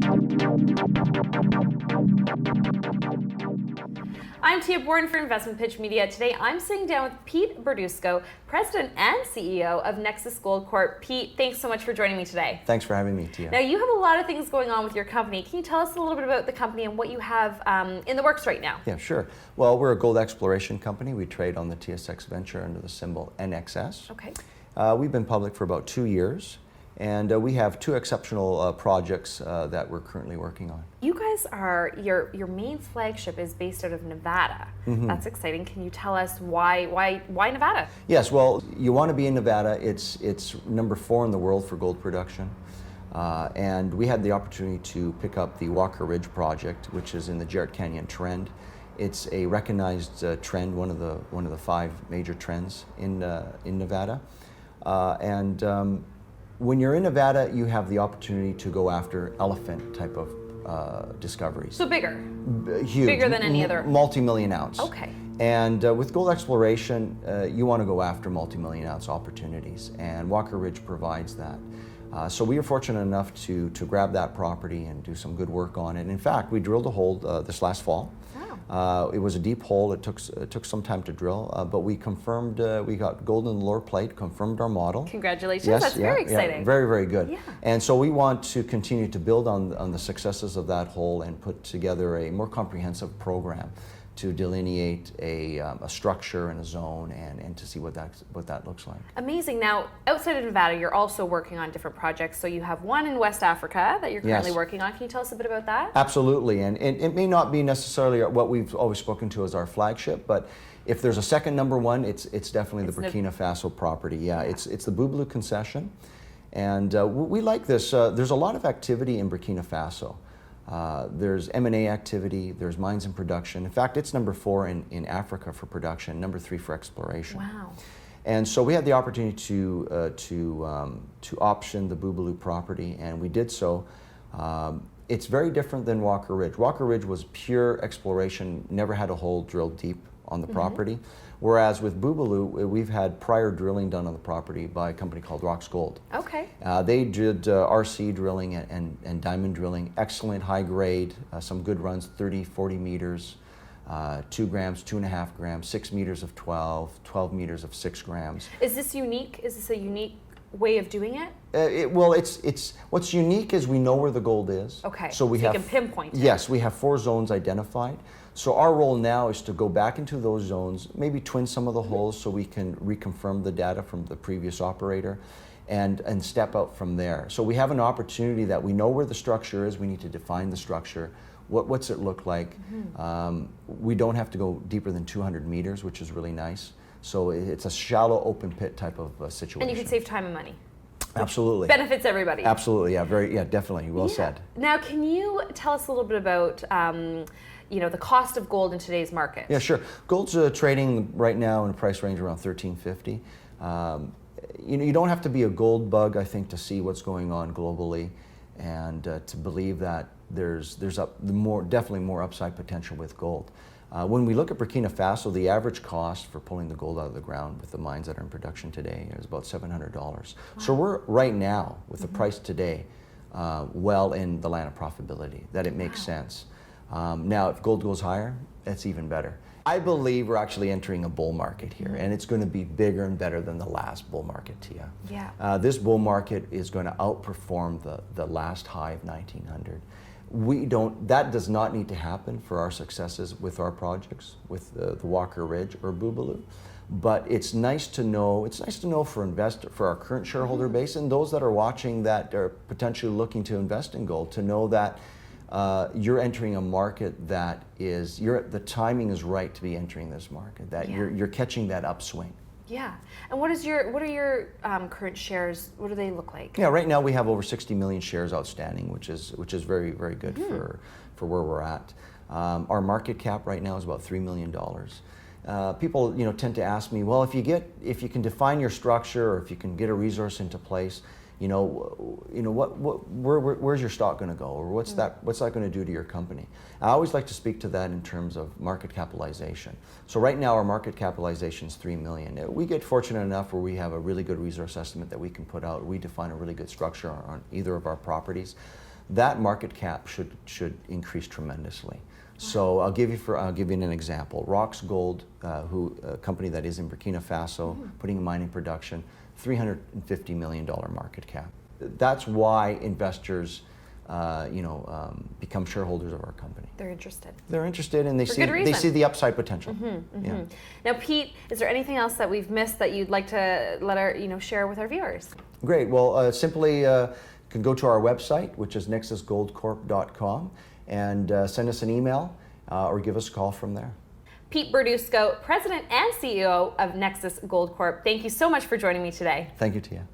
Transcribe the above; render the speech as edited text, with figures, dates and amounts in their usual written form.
I'm Tia Borden for Investmentpitch Media. Today I'm sitting down with Pete Berdusco, President and CEO of Nexus Gold Corp. Pete, thanks so much for joining me today. Thanks for having me, Tia. Now you have a lot of things going on with your company. Can you tell us a little bit about the company and what you have in the works right now? Yeah, sure. Well, we're a gold exploration company. We trade on the TSXV venture under the symbol NXS. Okay. We've been public for about 2 years, and we have 2 exceptional projects that we're currently working on. You guys are, your main flagship is based out of Nevada. Mm-hmm. That's exciting. Can you tell us why Nevada? Yes, well, you want to be in Nevada. It's number 4 in the world for gold production. And we had the opportunity to pick up the Walker Ridge project, which is in the Jarrett Canyon Trend. It's a recognized trend, one of the 5 major trends in Nevada. When you're in Nevada, you have the opportunity to go after elephant type of discoveries. So bigger? Huge. Bigger than any other? Multi-million ounce. Okay. And with gold exploration, you want to go after multi-million ounce opportunities, and Walker Ridge provides that. So we were fortunate enough to grab that property and do some good work on it. In fact, we drilled a hole this last fall. Wow. It was a deep hole. It took some time to drill, but we confirmed, we got gold in the lower plate, confirmed our model. Congratulations, yes, that's very exciting. Yeah, very, very good. Yeah. And so we want to continue to build on the successes of that hole and put together a more comprehensive program to delineate a structure and a zone and to see what that looks like. Amazing. Now, outside of Nevada, you're also working on different projects. So you have one in West Africa that you're currently working on. Can you tell us a bit about that? Absolutely, and it may not be necessarily what we've always spoken to as our flagship, but if there's a second number one, it's definitely the Burkina Faso property. Yeah, it's the Bouboulou concession, and we like this. There's a lot of activity in Burkina Faso. There's M&A activity, there's mines in production. In fact, it's number 4 in Africa for production, number 3 for exploration. Wow. And so we had the opportunity to option the Bouboulou property, and we did so. It's very different than Walker Ridge. Walker Ridge was pure exploration, never had a hole drilled deep on the property. Whereas with Bouboulou, we've had prior drilling done on the property by a company called Rox Gold. Okay. They did RC drilling and diamond drilling, excellent high grade, some good runs, 30, 40 meters, 2 grams, 2.5 grams, 6 meters of 12 meters of 6 grams. Is this unique? Is this a unique way of doing it? Well, it's what's unique is we know where the gold is. Okay. So we you can pinpoint it. Yes, we have 4 zones identified. So our role now is to go back into those zones, maybe twin some of the holes so we can reconfirm the data from the previous operator and step out from there. So we have an opportunity that we know where the structure is, we need to define the structure, what's it look like. We don't have to go deeper than 200 meters, which is really nice. So it's a shallow open pit type of situation. And you can save time and money. Absolutely. Benefits everybody. Absolutely, yeah, definitely, well said. Now, can you tell us a little bit about the cost of gold in today's market? Yeah, sure. Gold's trading right now in a price range around $13.50. You don't have to be a gold bug, I think, to see what's going on globally, and to believe that there's definitely more upside potential with gold. When we look at Burkina Faso, the average cost for pulling the gold out of the ground with the mines that are in production today is about $700. Wow. So we're right now, with the price today, well in the land of profitability, that it makes sense. Now, if gold goes higher, that's even better. I believe we're actually entering a bull market here, and it's going to be bigger and better than the last bull market, Tia. Yeah. This bull market is going to outperform the last high of 1900. That does not need to happen for our successes with our projects, with the Walker Ridge or Bouboulou. But it's nice to know. It's nice to know for our current shareholder base and those that are watching that are potentially looking to invest in gold, to know that you're entering a market that is the timing is right to be entering this market. That you're catching that upswing. Yeah. And what are your current shares? What do they look like? Yeah, right now we have over 60 million shares outstanding, which is very, very good for where we're at. Our market cap right now is about $3 million. People tend to ask me, well, if you can define your structure, or if you can get a resource into place, where's your stock going to go, or what's that going to do to your company? I always like to speak to that in terms of market capitalization. So right now our market capitalization is $3 million. We get fortunate enough where we have a really good resource estimate that we can put out. We define a really good structure on either of our properties. that market cap should increase tremendously. So I'll give you an example. Rox Gold, a company that is in Burkina Faso, putting in mining production, $350 million market cap. That's why investors, become shareholders of our company. They're interested. They're interested, and they they see the upside potential. Yeah. Now, Pete, is there anything else that we've missed that you'd like to share with our viewers? Great. Well, simply you can go to our website, which is nexusgoldcorp.com, and send us an email or give us a call from there. Pete Berdusco, President and CEO of Nexus Gold Corp. Thank you so much for joining me today. Thank you, Tia.